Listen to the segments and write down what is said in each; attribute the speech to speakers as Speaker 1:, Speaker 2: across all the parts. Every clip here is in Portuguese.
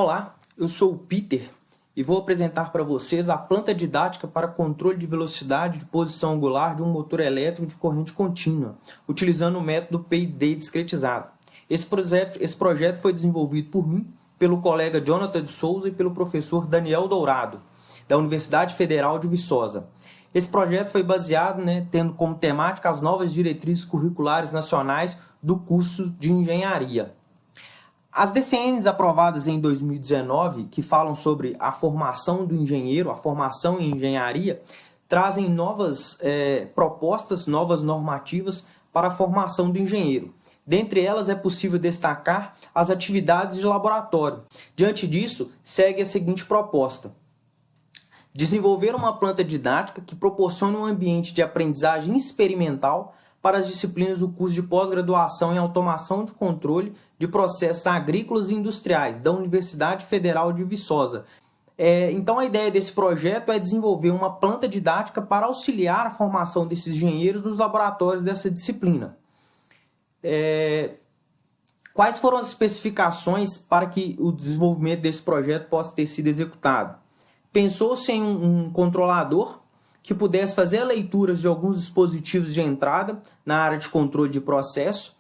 Speaker 1: Olá, eu sou o Peter e vou apresentar para vocês a planta didática para controle de velocidade de posição angular de um motor elétrico de corrente contínua, utilizando o método PID discretizado. Esse projeto foi desenvolvido por mim, pelo colega Jonathan de Souza e pelo professor Daniel Dourado, da Universidade Federal de Viçosa. Esse projeto foi baseado, tendo como temática as novas diretrizes curriculares nacionais do curso de engenharia. As DCNs aprovadas em 2019, que falam sobre a formação do engenheiro, a formação em engenharia, trazem novas propostas, novas normativas para a formação do engenheiro. Dentre elas é possível destacar as atividades de laboratório. Diante disso, segue a seguinte proposta: desenvolver uma planta didática que proporcione um ambiente de aprendizagem experimental para as disciplinas do curso de pós-graduação em automação de controle de processos agrícolas e industriais da Universidade Federal de Viçosa. Então a ideia desse projeto é desenvolver uma planta didática para auxiliar a formação desses engenheiros nos laboratórios dessa disciplina. Quais foram as especificações para que o desenvolvimento desse projeto possa ter sido executado? Pensou-se em um controlador que pudesse fazer a leitura de alguns dispositivos de entrada na área de controle de processo,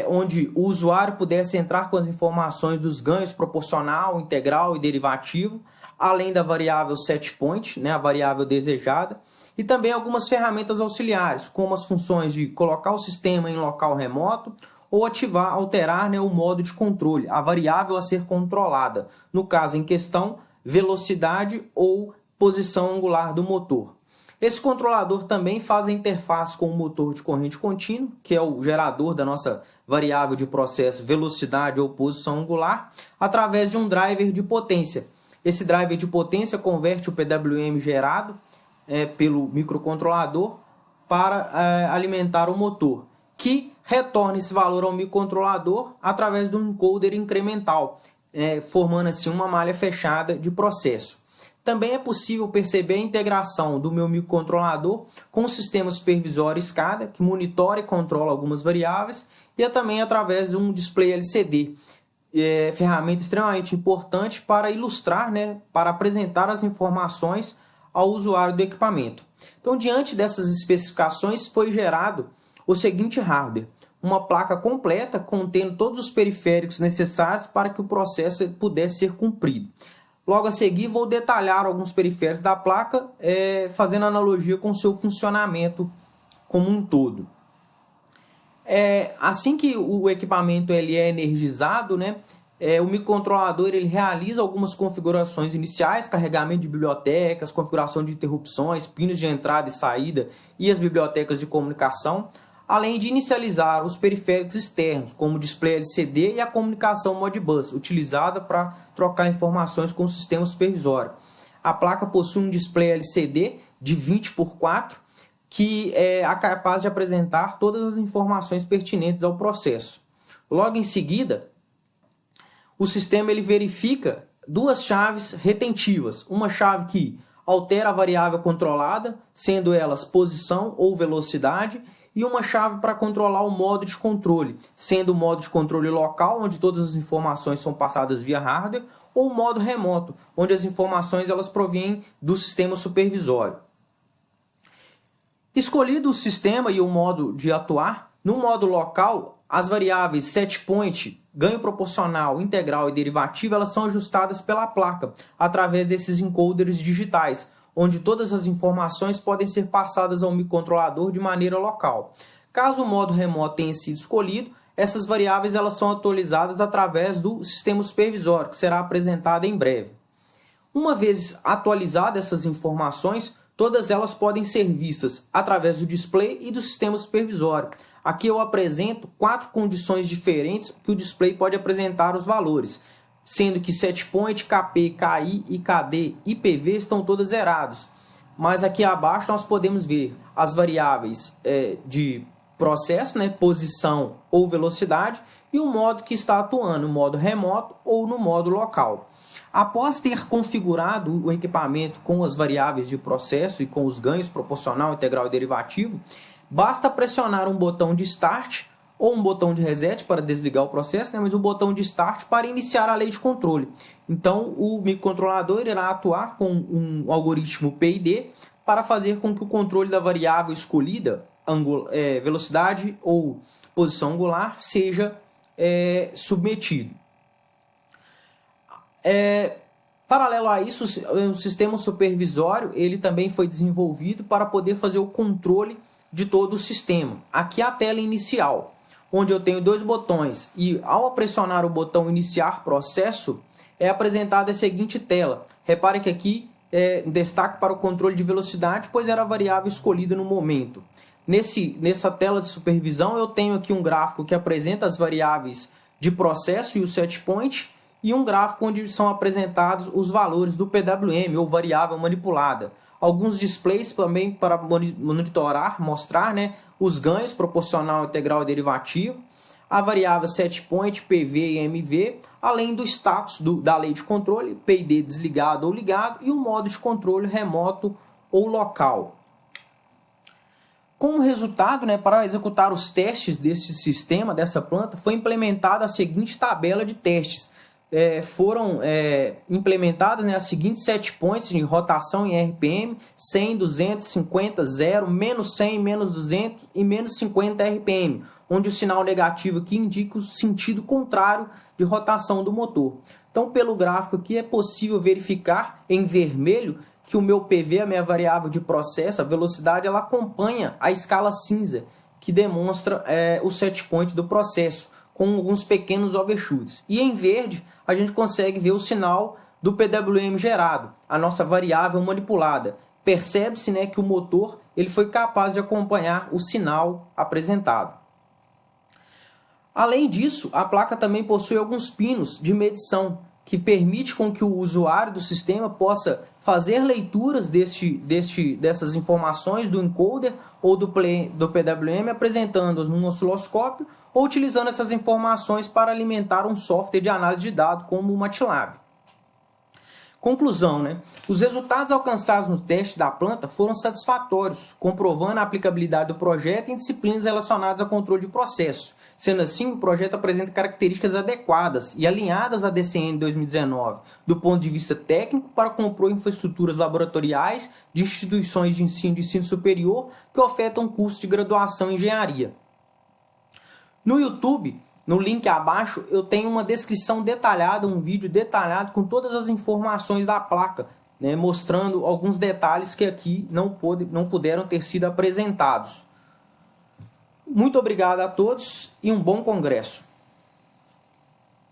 Speaker 1: onde o usuário pudesse entrar com as informações dos ganhos proporcional, integral e derivativo, além da variável setPoint, a variável desejada, e também algumas ferramentas auxiliares, como as funções de colocar o sistema em local remoto ou ativar, alterar o modo de controle, a variável a ser controlada, no caso em questão, velocidade ou posição angular do motor. Esse controlador também faz a interface com o motor de corrente contínua, que é o gerador da nossa variável de processo velocidade ou posição angular, através de um driver de potência. Esse driver de potência converte o PWM gerado pelo microcontrolador para alimentar o motor, que retorna esse valor ao microcontrolador através de um encoder incremental, formando assim uma malha fechada de processo. Também é possível perceber a integração do meu microcontrolador com o sistema supervisório SCADA, que monitora e controla algumas variáveis, e também através de um display LCD, ferramenta extremamente importante para ilustrar, para apresentar as informações ao usuário do equipamento. Então, diante dessas especificações, foi gerado o seguinte hardware: uma placa completa contendo todos os periféricos necessários para que o processo pudesse ser cumprido. Logo a seguir, vou detalhar alguns periféricos da placa, fazendo analogia com o seu funcionamento como um todo. Assim que o equipamento ele é energizado, o microcontrolador ele realiza algumas configurações iniciais, carregamento de bibliotecas, configuração de interrupções, pinos de entrada e saída e as bibliotecas de comunicação, além de inicializar os periféricos externos, como o display LCD e a comunicação Modbus, utilizada para trocar informações com o sistema supervisório. A placa possui um display LCD de 20x4, que é capaz de apresentar todas as informações pertinentes ao processo. Logo em seguida, o sistema ele verifica duas chaves retentivas, uma chave que altera a variável controlada, sendo elas posição ou velocidade, e uma chave para controlar o modo de controle, sendo o modo de controle local, onde todas as informações são passadas via hardware, ou o modo remoto, onde as informações elas provêm do sistema supervisório. Escolhido o sistema e o modo de atuar, no modo local, as variáveis setPoint, ganho proporcional, integral e derivativo, elas são ajustadas pela placa, através desses encoders digitais, onde todas as informações podem ser passadas ao microcontrolador de maneira local. Caso o modo remoto tenha sido escolhido, essas variáveis elas são atualizadas através do sistema supervisório, que será apresentado em breve. Uma vez atualizadas essas informações, todas elas podem ser vistas através do display e do sistema supervisório. Aqui eu apresento 4 condições diferentes que o display pode apresentar os valores, sendo que setPoint, KP, KI, IKD e PV estão todas zerados. Mas aqui abaixo nós podemos ver as variáveis de processo, posição ou velocidade, e o modo que está atuando, no modo remoto ou no modo local. Após ter configurado o equipamento com as variáveis de processo e com os ganhos proporcional, integral e derivativo, basta pressionar um botão de Start ou um botão de reset para desligar o processo, né, mas o botão de start para iniciar a lei de controle. Então, o microcontrolador irá atuar com um algoritmo PID para fazer com que o controle da variável escolhida, velocidade ou posição angular, seja submetido. Paralelo a isso, o sistema supervisório ele também foi desenvolvido para poder fazer o controle de todo o sistema. Aqui é a tela inicial, onde eu tenho dois botões e ao pressionar o botão iniciar processo, é apresentada a seguinte tela. Repare que aqui destaque para o controle de velocidade, pois era a variável escolhida no momento. Nessa tela de supervisão eu tenho aqui um gráfico que apresenta as variáveis de processo e o set point, e um gráfico onde são apresentados os valores do PWM, ou variável manipulada. Alguns displays também para monitorar, mostrar, né, os ganhos proporcional, integral e derivativo, a variável setPoint, PV e MV, além do status da lei de controle, PID desligado ou ligado, e um modo de controle remoto ou local. Como resultado, né, para executar os testes desse sistema, dessa planta, foi implementada a seguinte tabela de testes. Foram implementadas, né, as seguintes setpoints de rotação em RPM: 100, 200, 50, 0, menos 100, menos 200 e menos 50 RPM, onde o sinal negativo aqui indica o sentido contrário de rotação do motor. Então, pelo gráfico aqui é possível verificar em vermelho que o meu PV, a minha variável de processo, a velocidade, ela acompanha a escala cinza, que demonstra o setpoint do processo, com alguns pequenos overshoots. E em verde, a gente consegue ver o sinal do PWM gerado, a nossa variável manipulada. Percebe-se, né, que o motor ele foi capaz de acompanhar o sinal apresentado. Além disso, a placa também possui alguns pinos de medição, que permite com que o usuário do sistema possa fazer leituras dessas informações do encoder ou do PWM, apresentando-as num osciloscópio ou utilizando essas informações para alimentar um software de análise de dados como o MATLAB. Conclusão, né? Os resultados alcançados no teste da planta foram satisfatórios, comprovando a aplicabilidade do projeto em disciplinas relacionadas a controle de processo. Sendo assim, o projeto apresenta características adequadas e alinhadas à DCN 2019, do ponto de vista técnico, para compor infraestruturas laboratoriais de instituições de ensino superior que ofertam curso de graduação em engenharia. No YouTube, no link abaixo, eu tenho uma descrição detalhada, um vídeo detalhado com todas as informações da placa, né, mostrando alguns detalhes que aqui não puderam ter sido apresentados. Muito obrigado a todos e um bom congresso.